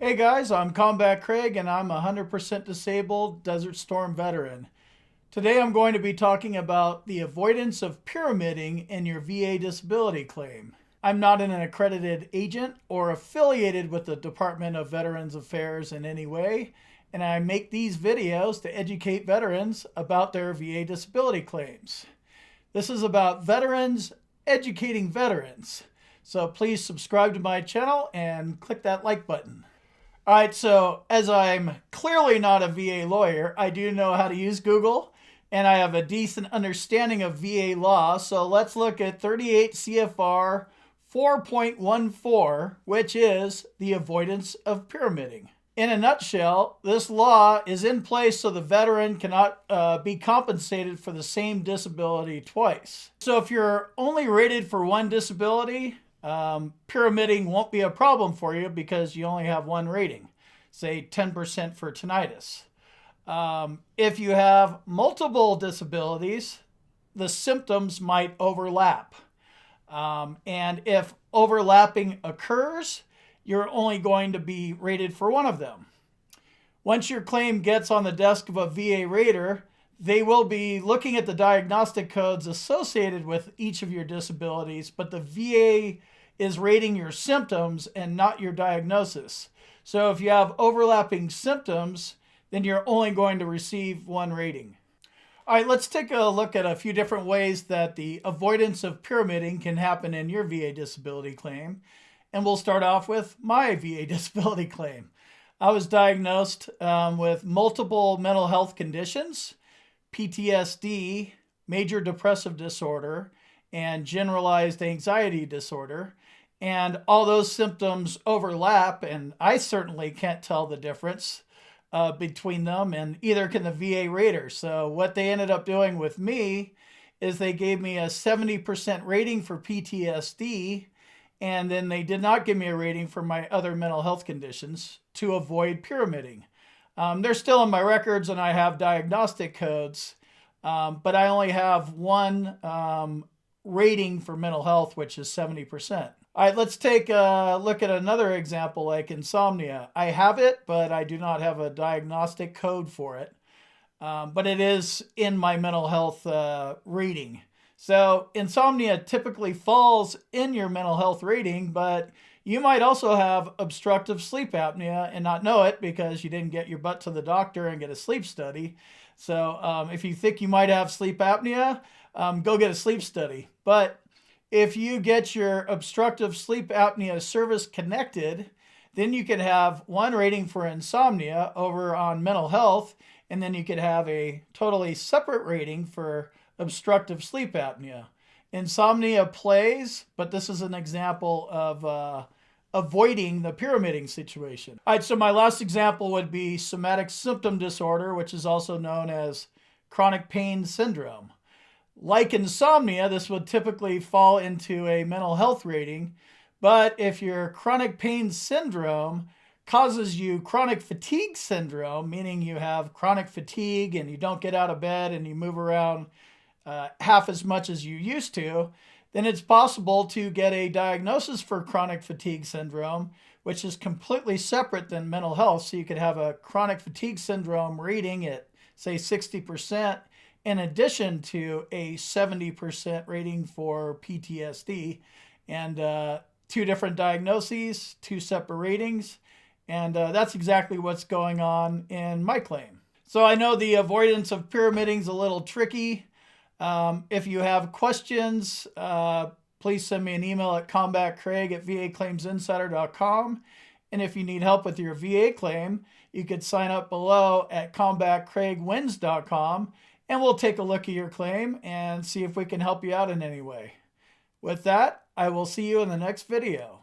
Hey guys, I'm Combat Craig and I'm a 100% disabled Desert Storm veteran. Today I'm going to be talking about the avoidance of pyramiding in your VA disability claim. I'm not an accredited agent or affiliated with the Department of Veterans Affairs in any way, and I make these videos to educate veterans about their VA disability claims. This is about veterans educating veterans. So please subscribe to my channel and click that like button. All right, so as I'm clearly not a VA lawyer, I do know how to use Google and I have a decent understanding of VA law. So let's look at 38 CFR 4.14, which is the avoidance of pyramiding. In a nutshell, this law is in place so the veteran cannot be compensated for the same disability twice. So if you're only rated for one disability, pyramiding won't be a problem for you because you only have one rating, say 10% for tinnitus. If you have multiple disabilities, the symptoms might overlap. And if overlapping occurs, you're only going to be rated for one of them. Once your claim gets on the desk of a VA rater, they will be looking at the diagnostic codes associated with each of your disabilities, but the VA is rating your symptoms and not your diagnosis. So if you have overlapping symptoms, then you're only going to receive one rating. All right, let's take a look at a few different ways that the avoidance of pyramiding can happen in your VA disability claim. And we'll start off with my VA disability claim. I was diagnosed with multiple mental health conditions, PTSD, major depressive disorder, and generalized anxiety disorder. And all those symptoms overlap, and I certainly can't tell the difference between them, and either can the VA rater. So what they ended up doing with me is they gave me a 70% rating for PTSD, and then they did not give me a rating for my other mental health conditions to avoid pyramiding. They're still in my records and I have diagnostic codes, but I only have one rating for mental health, which is 70%. All right, let's take a look at another example like insomnia. I have it, but I do not have a diagnostic code for it, but it is in my mental health rating. So insomnia typically falls in your mental health rating, but you might also have obstructive sleep apnea and not know it because you didn't get your butt to the doctor and get a sleep study. So if you think you might have sleep apnea, go get a sleep study. But if you get your obstructive sleep apnea service connected, then you could have one rating for insomnia over on mental health, and then you could have a totally separate rating for obstructive sleep apnea. Insomnia plays, but this is an example of avoiding the pyramiding situation. All right, so my last example would be somatic symptom disorder, which is also known as chronic pain syndrome. Like insomnia, this would typically fall into a mental health rating, but if your chronic pain syndrome causes you chronic fatigue syndrome, meaning you have chronic fatigue and you don't get out of bed and you move around half as much as you used to, then it's possible to get a diagnosis for chronic fatigue syndrome, which is completely separate than mental health. So you could have a chronic fatigue syndrome rating at, say, 60%, in addition to a 70% rating for PTSD, and two different diagnoses, two separate ratings, and that's exactly what's going on in my claim. So I know the avoidance of pyramiding is a little tricky. If you have questions, please send me an email at combatcraig@vaclaimsinsider.com. And if you need help with your VA claim, you could sign up below at combatcraigwins.com, and we'll take a look at your claim and see if we can help you out in any way. With that, I will see you in the next video.